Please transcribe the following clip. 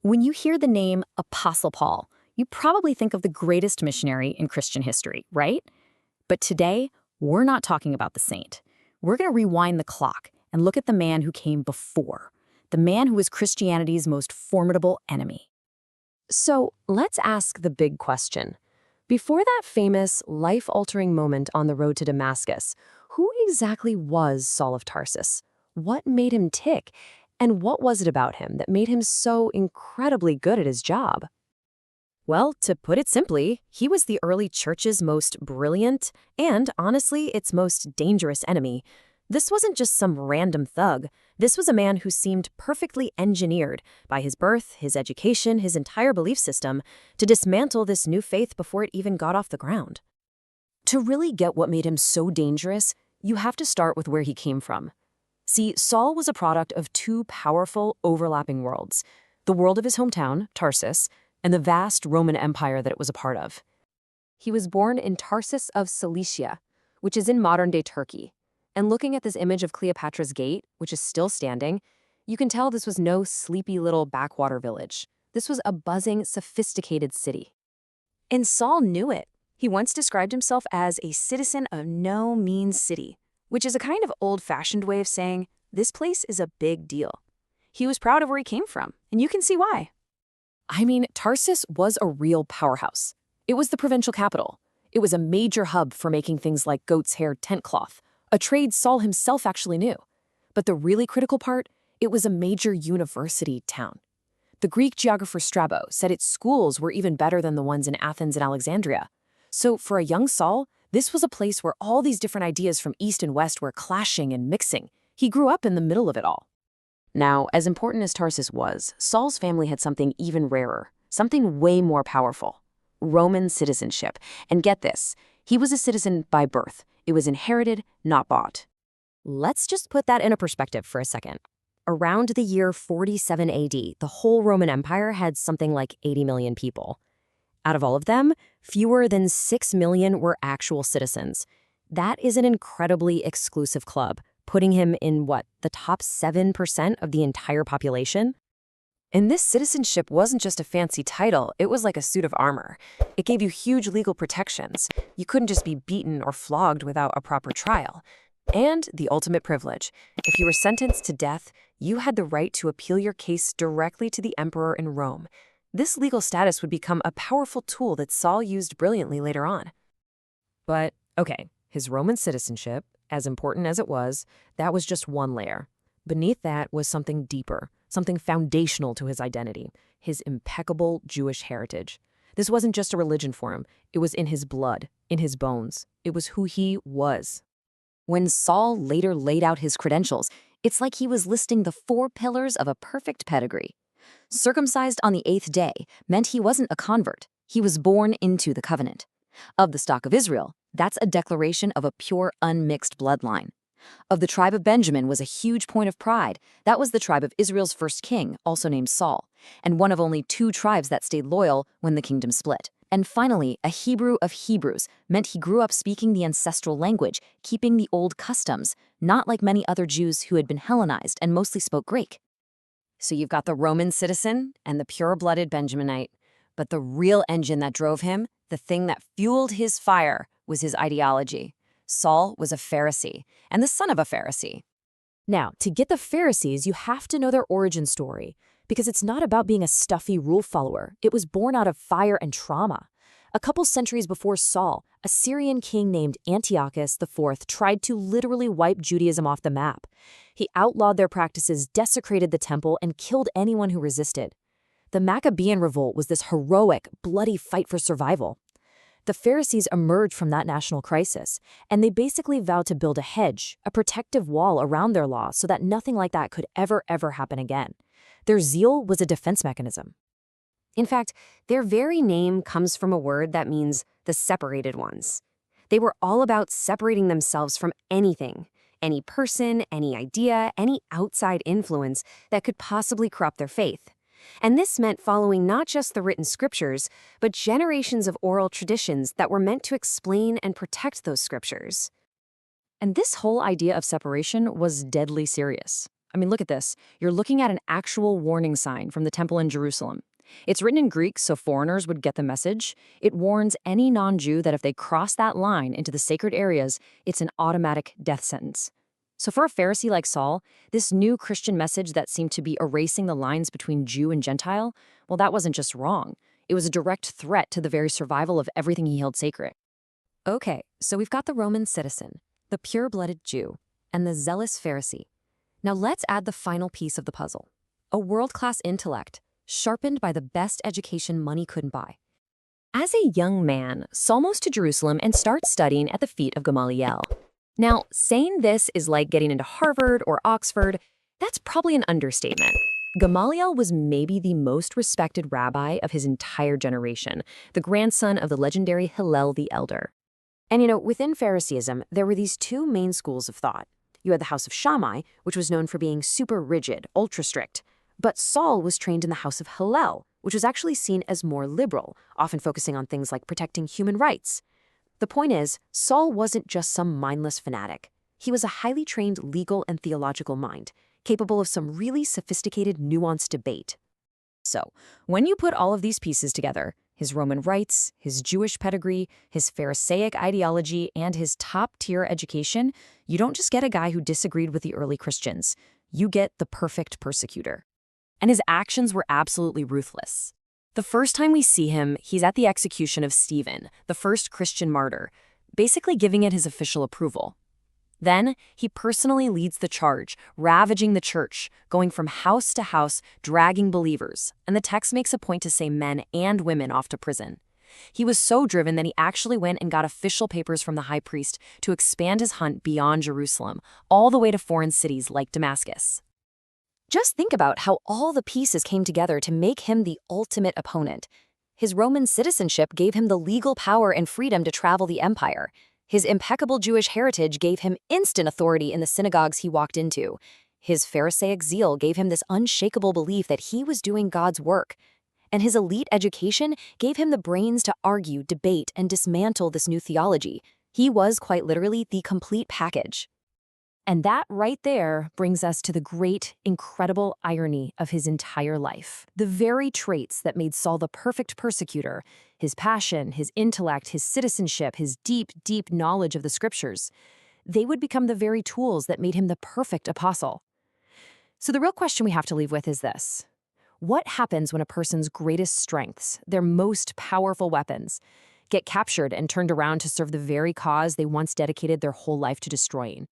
When you hear the name Apostle Paul, you probably think of the greatest missionary in Christian history, right? But today, we're not talking about the saint. We're going to rewind the clock and look at the man who came before, the man who was Christianity's most formidable enemy. So let's ask the big question. Before that famous, life-altering moment on the road to Damascus, who exactly was Saul of Tarsus? What made him tick? And what was it about him that made him so incredibly good at his job? Well, to put it simply, he was the early church's most brilliant and, honestly, its most dangerous enemy. This wasn't just some random thug. This was a man who seemed perfectly engineered by his birth, his education, his entire belief system to dismantle this new faith before it even got off the ground. To really get what made him so dangerous, you have to start with where he came from. See, Saul was a product of two powerful, overlapping worlds: the world of his hometown, Tarsus, and the vast Roman Empire that it was a part of. He was born in Tarsus of Cilicia, which is in modern-day Turkey. And looking at this image of Cleopatra's Gate, which is still standing, you can tell this was no sleepy little backwater village. This was a buzzing, sophisticated city. And Saul knew it. He once described himself as a citizen of no mean city, which is a kind of old-fashioned way of saying, this place is a big deal. He was proud of where he came from, and you can see why. I mean, Tarsus was a real powerhouse. It was the provincial capital. It was a major hub for making things like goat's hair tent cloth, a trade Saul himself actually knew. But the really critical part, it was a major university town. The Greek geographer Strabo said its schools were even better than the ones in Athens and Alexandria. So for a young Saul, this was a place where all these different ideas from east and west were clashing and mixing. He grew up in the middle of it all. Now, as important as Tarsus was, Saul's family had something even rarer, something way more powerful: Roman citizenship. And get this, he was a citizen by birth. It was inherited, not bought. Let's just put that in a perspective for a second. Around the year 47 AD, the whole Roman Empire had something like 80 million people. Out of all of them, fewer than 6 million were actual citizens. That is an incredibly exclusive club, putting him in, the top 7% of the entire population? And this citizenship wasn't just a fancy title, it was like a suit of armor. It gave you huge legal protections. You couldn't just be beaten or flogged without a proper trial. And the ultimate privilege: if you were sentenced to death, you had the right to appeal your case directly to the emperor in Rome. This legal status would become a powerful tool that Saul used brilliantly later on. But, okay, his Roman citizenship, as important as it was, that was just one layer. Beneath that was something deeper, something foundational to his identity: his impeccable Jewish heritage. This wasn't just a religion for him. It was in his blood, in his bones. It was who he was. When Saul later laid out his credentials, it's like he was listing the 4 pillars of a perfect pedigree. Circumcised on the 8th day meant he wasn't a convert. He was born into the covenant. Of the stock of Israel, that's a declaration of a pure, unmixed bloodline. Of the tribe of Benjamin was a huge point of pride. That was the tribe of Israel's first king, also named Saul, and one of only 2 tribes that stayed loyal when the kingdom split. And finally, a Hebrew of Hebrews meant he grew up speaking the ancestral language, keeping the old customs, not like many other Jews who had been Hellenized and mostly spoke Greek. So you've got the Roman citizen and the pure-blooded Benjaminite. But the real engine that drove him, the thing that fueled his fire, was his ideology. Saul was a Pharisee, and the son of a Pharisee. Now, to get the Pharisees, you have to know their origin story, because it's not about being a stuffy rule follower. It was born out of fire and trauma. A couple centuries before Saul, a Syrian king named Antiochus IV tried to literally wipe Judaism off the map. He outlawed their practices, desecrated the temple, and killed anyone who resisted. The Maccabean revolt was this heroic, bloody fight for survival. The Pharisees emerged from that national crisis, and they basically vowed to build a hedge, a protective wall around their law so that nothing like that could ever happen again. Their zeal was a defense mechanism. In fact, their very name comes from a word that means the separated ones. They were all about separating themselves from anything, any person, any idea, any outside influence that could possibly corrupt their faith. And this meant following not just the written scriptures, but generations of oral traditions that were meant to explain and protect those scriptures. And this whole idea of separation was deadly serious. I mean, look at this. You're looking at an actual warning sign from the temple in Jerusalem. It's written in Greek so foreigners would get the message. It warns any non-Jew that if they cross that line into the sacred areas, it's an automatic death sentence. So for a Pharisee like Saul, this new Christian message that seemed to be erasing the lines between Jew and Gentile, well, that wasn't just wrong. It was a direct threat to the very survival of everything he held sacred. Okay, so we've got the Roman citizen, the pure-blooded Jew, and the zealous Pharisee. Now let's add the final piece of the puzzle. A world-class intellect, sharpened by the best education money couldn't buy. As a young man, Saul moves to Jerusalem and starts studying at the feet of Gamaliel. Now, saying this is like getting into Harvard or Oxford, that's probably an understatement. Gamaliel was maybe the most respected rabbi of his entire generation, the grandson of the legendary Hillel the Elder. And within Phariseeism, there were these two main schools of thought. You had the house of Shammai, which was known for being super rigid, ultra strict. But Saul was trained in the house of Hillel, which was actually seen as more liberal, often focusing on things like protecting human rights. The point is, Saul wasn't just some mindless fanatic. He was a highly trained legal and theological mind, capable of some really sophisticated, nuanced debate. So, when you put all of these pieces together, his Roman rights, his Jewish pedigree, his Pharisaic ideology, and his top-tier education, you don't just get a guy who disagreed with the early Christians. You get the perfect persecutor. And his actions were absolutely ruthless. The first time we see him, he's at the execution of Stephen, the first Christian martyr, basically giving it his official approval. Then, he personally leads the charge, ravaging the church, going from house to house, dragging believers, and the text makes a point to say men and women off to prison. He was so driven that he actually went and got official papers from the high priest to expand his hunt beyond Jerusalem, all the way to foreign cities like Damascus. Just think about how all the pieces came together to make him the ultimate opponent. His Roman citizenship gave him the legal power and freedom to travel the empire. His impeccable Jewish heritage gave him instant authority in the synagogues he walked into. His Pharisaic zeal gave him this unshakable belief that he was doing God's work. And his elite education gave him the brains to argue, debate, and dismantle this new theology. He was quite literally the complete package. And that right there brings us to the great, incredible irony of his entire life. The very traits that made Saul the perfect persecutor, his passion, his intellect, his citizenship, his deep, deep knowledge of the scriptures, they would become the very tools that made him the perfect apostle. So the real question we have to leave with is this. What happens when a person's greatest strengths, their most powerful weapons, get captured and turned around to serve the very cause they once dedicated their whole life to destroying?